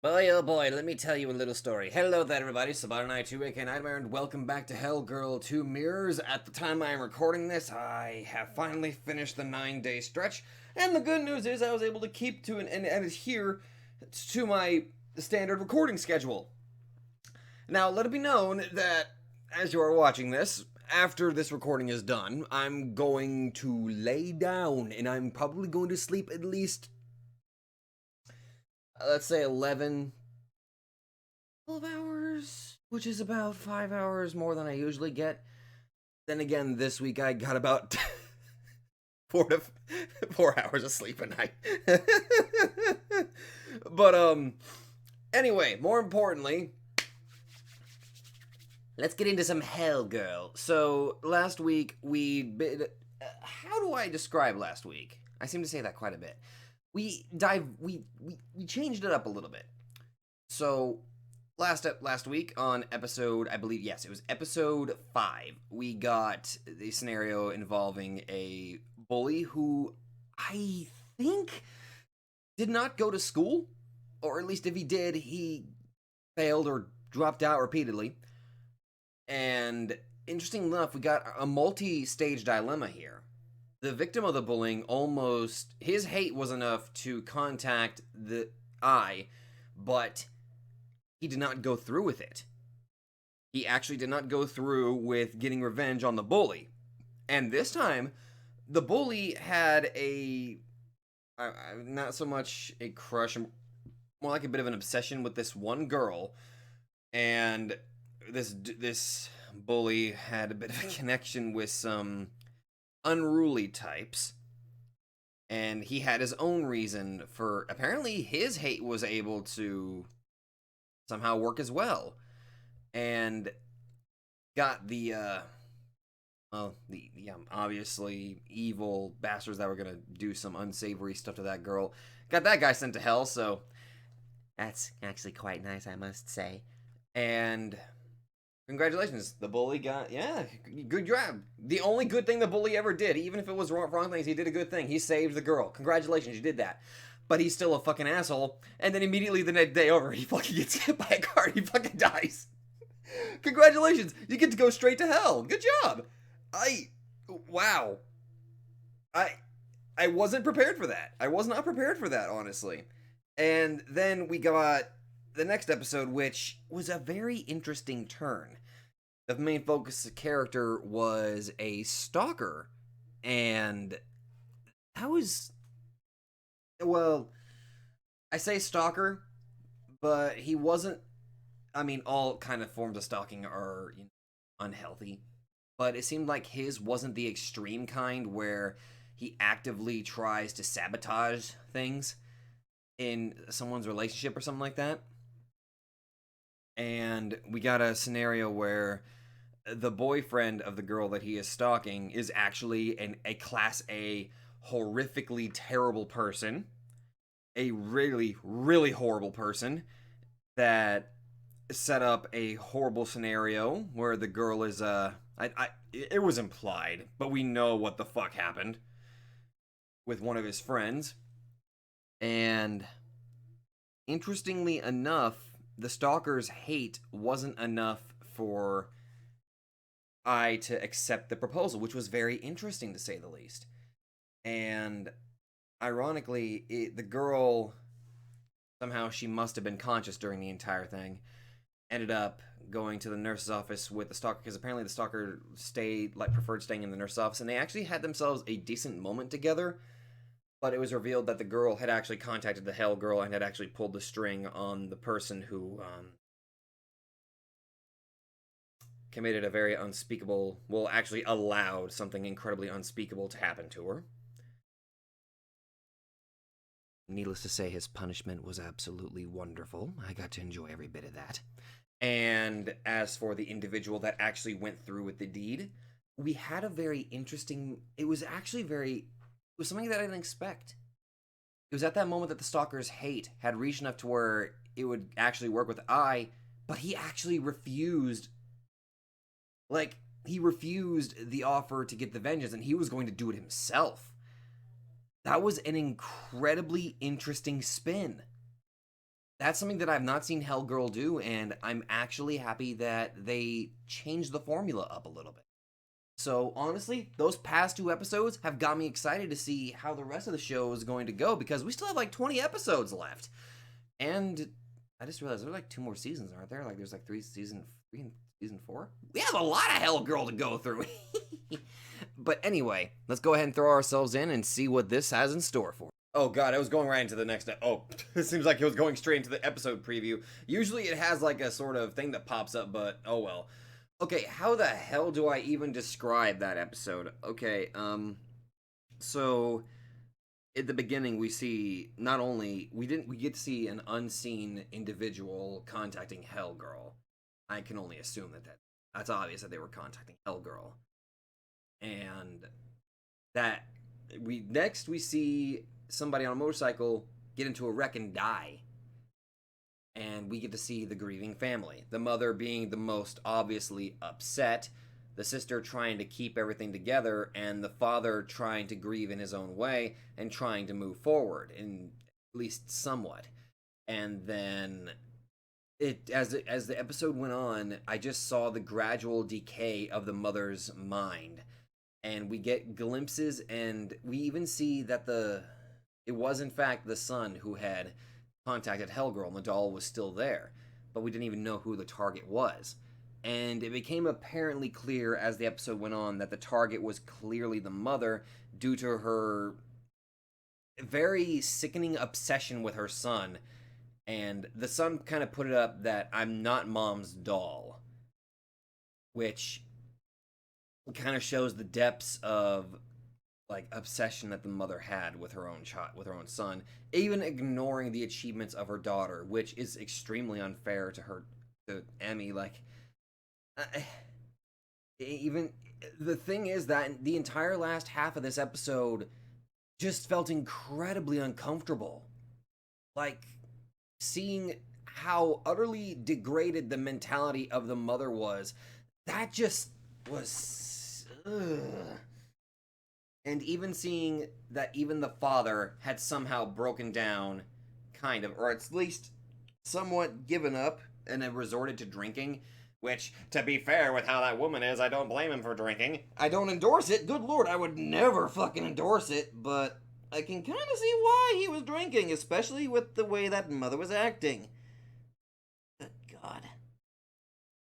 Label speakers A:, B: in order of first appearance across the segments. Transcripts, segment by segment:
A: Boy, oh boy, let me tell you a little story. Hello there, everybody. Sabat and I, 2AK Nightmare, and welcome back to Hellgirl 2 Mirrors. At the time I am recording this, I have finally finished the 9-day stretch, and the good news is I was able to keep to and adhere to my standard recording schedule. Now, let it be known that as you are watching this, after this recording is done, I'm going to lay down, and I'm probably going to sleep at least, let's say 11, 12 hours, which is about 5 hours more than I usually get. Then again, this week I got about 4 hours of sleep a night. But anyway, more importantly, let's get into some Hellgirl. So last week how do I describe last week? I seem to say that quite a bit. We changed it up a little bit. So last week on episode, I believe, yes, it was episode 5, we got a scenario involving a bully who I think did not go to school, or at least if he did, he failed or dropped out repeatedly. And interesting enough, we got a multi-stage dilemma here. The victim of the bullying his hate was enough to contact the eye, but he did not go through with it. He actually did not go through with getting revenge on the bully. And this time, the bully had not so much a crush, more like a bit of an obsession with this one girl. And this bully had a bit of a connection with some unruly types. And he had his own reason for, apparently his hate was able to somehow work as well, and got the obviously evil bastards that were gonna do some unsavory stuff to that girl. Got that guy sent to hell, so that's actually quite nice, I must say. And congratulations, the bully got, yeah, good job. The only good thing the bully ever did, even if it was wrong things, he did a good thing. He saved the girl. Congratulations, you did that. But he's still a fucking asshole. And then immediately the next day over, he fucking gets hit by a car and he fucking dies. Congratulations, you get to go straight to hell. Good job. Wow. I wasn't prepared for that. I was not prepared for that, honestly. And then we got the next episode, which was a very interesting turn. The main focus of the character was a stalker. And that was, well, I say stalker, but he wasn't. I mean, all kind of forms of stalking are, unhealthy, but it seemed like his wasn't the extreme kind where he actively tries to sabotage things in someone's relationship or something like that. And we got a scenario where the boyfriend of the girl that he is stalking is actually a class A horrifically terrible person, a really, really horrible person that set up a horrible scenario where the girl is it was implied, but we know what the fuck happened with one of his friends. And interestingly enough, the stalker's hate wasn't enough for I to accept the proposal, which was very interesting to say the least. And ironically, the girl, somehow she must have been conscious during the entire thing, ended up going to the nurse's office with the stalker, because apparently the stalker preferred staying in the nurse's office, and they actually had themselves a decent moment together. But it was revealed that the girl had actually contacted the Hell Girl and had actually pulled the string on the person who committed a very unspeakable, well, actually allowed something incredibly unspeakable to happen to her. Needless to say, his punishment was absolutely wonderful. I got to enjoy every bit of that. And as for the individual that actually went through with the deed, we had a very interesting, it was something that I didn't expect. It was at that moment that the stalker's hate had reached enough to where it would actually work with I, but he actually refused. Like, he refused the offer to get the vengeance, and he was going to do it himself. That was an incredibly interesting spin. that's something that I've not seen Hell Girl do, and I'm actually happy that they changed the formula up a little bit. So honestly, those past 2 episodes have got me excited to see how the rest of the show is going to go, because we still have like 20 episodes left. And I just realized there are like 2 more seasons, aren't there? Like there's like season 3 and season 4. We have a lot of Hell Girl to go through. But anyway, let's go ahead and throw ourselves in and see what this has in store for. Oh god, I was going right into the next. Oh, it seems like it was going straight into the episode preview. Usually it has like a sort of thing that pops up, but oh well. Okay, how the hell do I even describe that episode? Okay, so at the beginning we see not only we get to see an unseen individual contacting Hell Girl. I can only assume that's obvious that they were contacting Hell Girl. And that we see somebody on a motorcycle get into a wreck and die. And we get to see the grieving family. The mother being the most obviously upset, the sister trying to keep everything together, and the father trying to grieve in his own way and trying to move forward, in at least somewhat. And then as the episode went on, I just saw the gradual decay of the mother's mind. And we get glimpses, and we even see that it was in fact the son who had contacted Hellgirl, and the doll was still there, but we didn't even know who the target was. And it became apparently clear as the episode went on that the target was clearly the mother, due to her very sickening obsession with her son. And the son kind of put it up that I'm not mom's doll, which kind of shows the depths of like obsession that the mother had with her own child, with her own son, even ignoring the achievements of her daughter, which is extremely unfair to Emmy. Like, even the thing is that the entire last half of this episode just felt incredibly uncomfortable. Like, seeing how utterly degraded the mentality of the mother was, that just was. And even seeing that even the father had somehow broken down, kind of, or at least somewhat given up and had resorted to drinking, which, to be fair with how that woman is, I don't blame him for drinking. I don't endorse it. Good lord, I would never fucking endorse it, but I can kind of see why he was drinking, especially with the way that mother was acting. But god.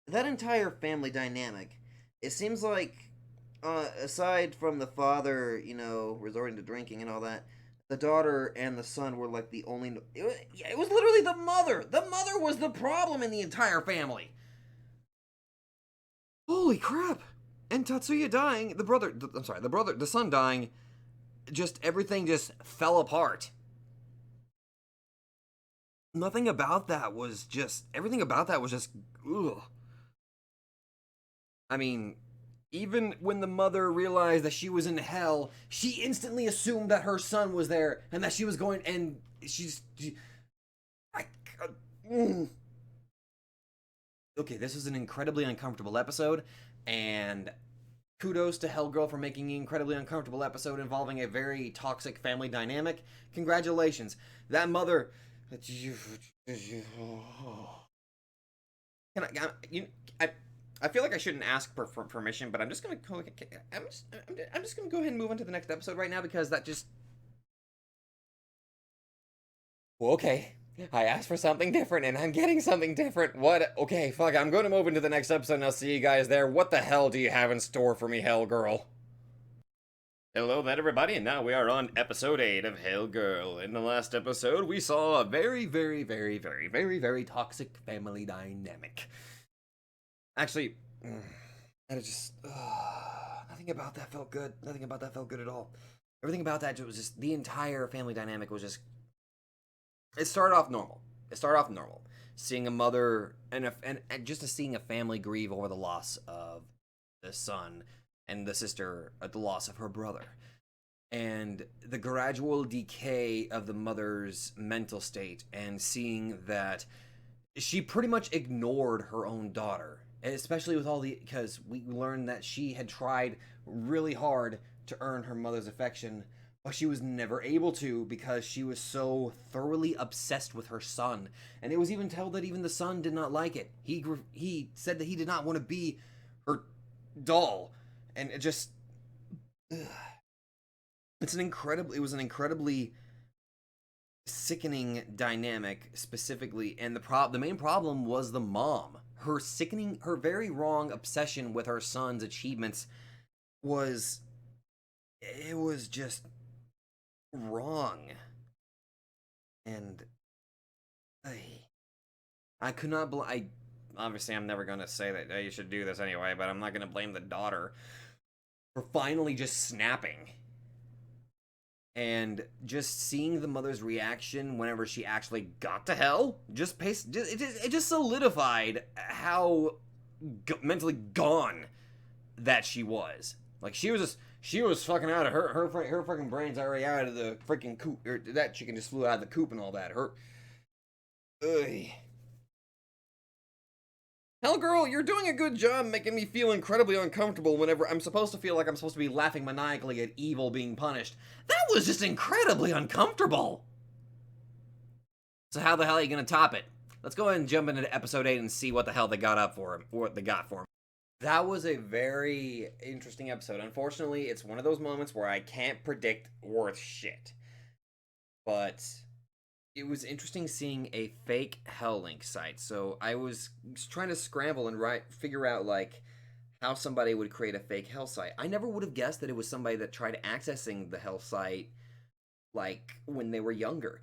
A: That entire family dynamic, it seems like, aside from the father, resorting to drinking and all that, the daughter and the son were like the only. It was literally the mother. The mother was the problem in the entire family. Holy crap! And Tatsuya dying, the son dying, just everything just fell apart. Everything about that was just. Ugh. I mean, even when the mother realized that she was in hell, she instantly assumed that her son was there and that she was going. And okay, this is an incredibly uncomfortable episode, and kudos to Hellgirl for making an incredibly uncomfortable episode involving a very toxic family dynamic. Congratulations, that mother. I feel like I shouldn't ask for permission, but I'm just gonna go ahead and move on to the next episode right now, because that just. Well, okay, I asked for something different, and I'm getting something different. What? Okay, fuck, I'm going to move into the next episode, and I'll see you guys there. What the hell do you have in store for me, Hell Girl? Hello there, everybody, and now we are on episode 8 of Hell Girl. In the last episode, we saw a very, very, very, very, very, very toxic family dynamic. Actually, nothing about that felt good. Nothing about that felt good at all. Everything about that was just, the entire family dynamic was just. It started off normal. Seeing a mother and just seeing a family grieve over the loss of the son, and the sister at the loss of her brother, and the gradual decay of the mother's mental state, and seeing that she pretty much ignored her own daughter, especially with because we learned that she had tried really hard to earn her mother's affection, but she was never able to because she was so thoroughly obsessed with her son. And it was even told that even the son did not like it. He said that he did not want to be her doll. And it just... Ugh. It was an incredibly sickening dynamic specifically, and the main problem was the mom. Her very wrong obsession with her son's achievements was just wrong. And I could not obviously I'm never going to say that you should do this anyway, but I'm not going to blame the daughter for finally just snapping. And just seeing the mother's reaction whenever she actually got to hell, it just solidified how mentally gone that she was. Like she was fucking out of her fucking brain's already out of the freaking coop. That chicken just flew out of the coop and all that. Ugh. Hell, girl, you're doing a good job making me feel incredibly uncomfortable whenever I'm supposed to feel like I'm supposed to be laughing maniacally at evil being punished. That was just incredibly uncomfortable. So how the hell are you going to top it? Let's go ahead and jump into episode 8 and see what the hell they got up for him, or what they got for him. That was a very interesting episode. Unfortunately, it's one of those moments where I can't predict worth shit. But it was interesting seeing a fake Hell Link site. So I was trying to scramble and figure out like how somebody would create a fake Hell site. I never would have guessed that it was somebody that tried accessing the Hell site like when they were younger.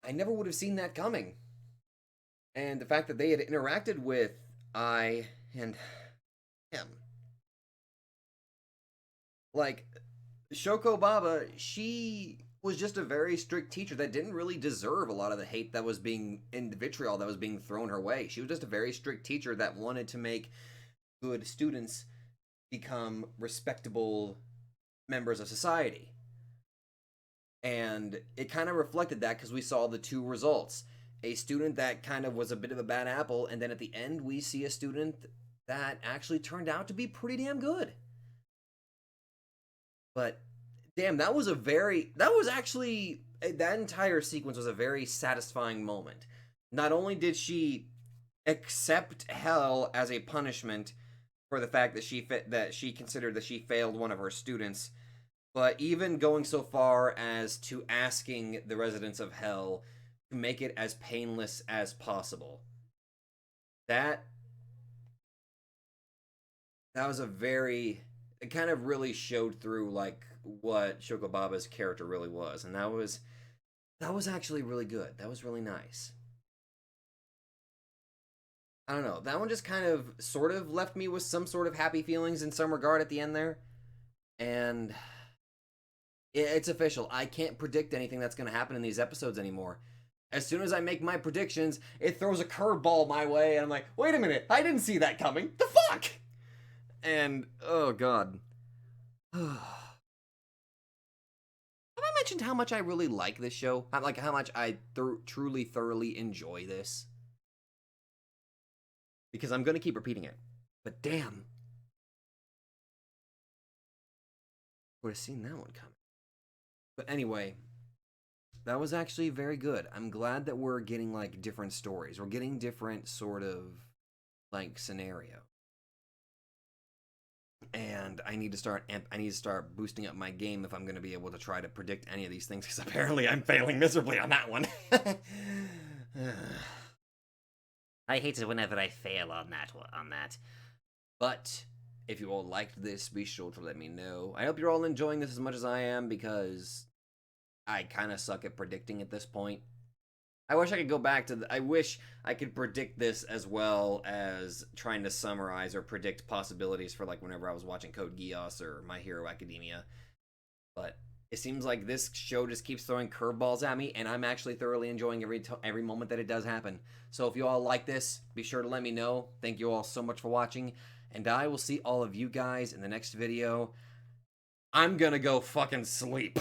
A: I never would have seen that coming. And the fact that they had interacted with I and him. Like Shoko Baba, she was just a very strict teacher that didn't really deserve a lot of the hate that was and the vitriol that was being thrown her way. She was just a very strict teacher that wanted to make good students become respectable members of society. And it kind of reflected that because we saw the two results. A student that kind of was a bit of a bad apple, and then at the end we see a student that actually turned out to be pretty damn good. But damn, that entire sequence was a very satisfying moment. Not only did she accept hell as a punishment for the fact that she considered that she failed one of her students, but even going so far as to asking the residents of hell to make it as painless as possible. That was it kind of really showed through like what Shokobaba's character really was, and that was actually really good. That was really nice. I don't know, that one just kind of sort of left me with some sort of happy feelings in some regard at the end there. And it's official, I can't predict anything that's going to happen in these episodes anymore. As soon as I make my predictions, it throws a curveball my way, and I'm like, wait a minute, I didn't see that coming. The fuck? And oh god. Have I mentioned how much I really like this show? Like how much I truly, thoroughly enjoy this? Because I'm going to keep repeating it. But damn. Would have seen that one coming. But anyway, that was actually very good. I'm glad that we're getting like different stories. We're getting different sort of like scenario. And I need to start boosting up my game if I'm going to be able to try to predict any of these things, because apparently I'm failing miserably on that one. I hate it whenever I fail on that. But if you all liked this, be sure to let me know. I hope you're all enjoying this as much as I am, because I kind of suck at predicting at this point. I wish I could go back to I wish I could predict this as well as trying to summarize or predict possibilities for like whenever I was watching Code Geass or My Hero Academia. But it seems like this show just keeps throwing curveballs at me, and I'm actually thoroughly enjoying every moment that it does happen. So if you all like this, be sure to let me know. Thank you all so much for watching, and I will see all of you guys in the next video. I'm gonna go fucking sleep.